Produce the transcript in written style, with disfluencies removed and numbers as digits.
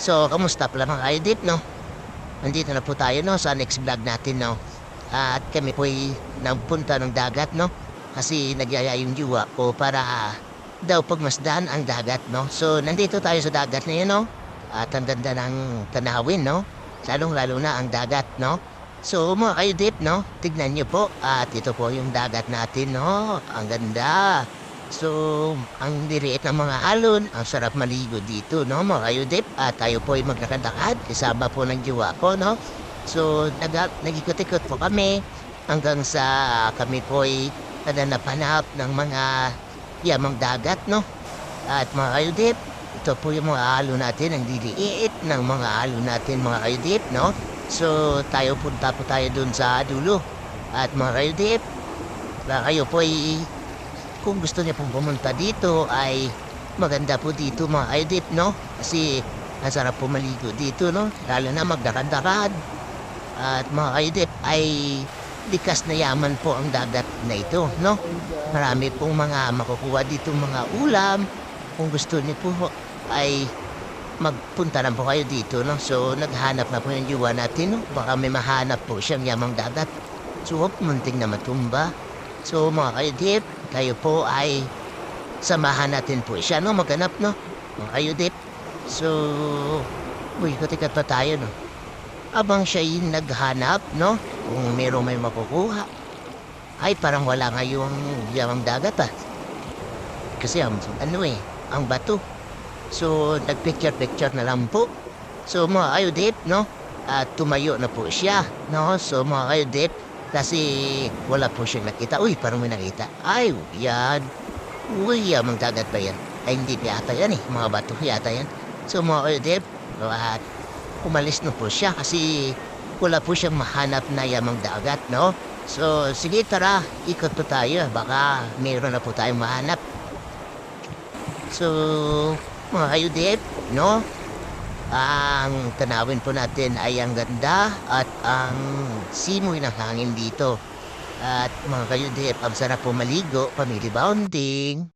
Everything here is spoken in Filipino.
So, kamusta pala mga idip, no? Nandito na po tayo, no, sa next vlog natin, no? At kami po'y nagpunta ng dagat, no? Kasi nagyaya yung jowa ko para daw pagmasdan ang dagat, no? So, nandito tayo sa dagat ngayon, no? At ang ganda ng tanawin, no? Lalong-lalo na ang dagat, no? So, mga kaidip, no? Tignan niyo po. At ito po yung dagat natin, no? Ang ganda. So, ang diriit ng mga alon, ang sarap maligo dito, no, mga kayudip. At tayo po ay magkakadakad, kasama po ng jowa ko, no. So, nag-ikot-ikot po kami hanggang sa kami po ay napanap ng mga yamang dagat, no. At mga kayudip, ito po yung mga alon natin, ang diliit ng mga alon natin, mga kayudip, no. So, punta po tayo dun sa dulo. At mga kayudip, kayo po ay kung gusto niya pong pumunta dito ay maganda po dito mga idip, no? Kasi ang sarap po maligo dito, no? Lalo na magdakad-dakad. At mga idip ay likas na yaman po ang dagat na ito, no? Marami pong mga makukuha dito mga ulam. Kung gusto niyo po ay magpunta lang po kayo dito, no? So, naghanap na po yung jowa natin, no? Baka may mahanap po siyang yamang dagat. So, munting na matumba. So, mga kaidip, kayo po ay samahan natin po siya, no? Maghanap, no? Mga kaidip. So, uy, katikat pa tayo, no? Abang siya'y naghanap, no? Kung mayroong may makukuha. Ay, parang wala nga yung yamang dagat, ah. Kasi, ang bato. So, nagpicture-picture na lang po. So, mga kaidip, no? At tumayo na po siya, no? So, mga kaidip, kasi wala po siyang nakita. Uy, parang may nakita. Ay, yan. Uy, yamang dagat ba yan? Ay, hindi yata yan eh. Mga bato yata yan. So, mga kaidip, at umalis na po siya kasi wala po siyang mahanap na yamang dagat, no? So, sige, tara, ikot po tayo. Baka mayroon na po tayong mahanap. So, mga kaidip, no? Ang tanawin po natin ay ang ganda at ang simoy ng hangin dito. At mga kayudip, ang sarap po maligo, family bonding.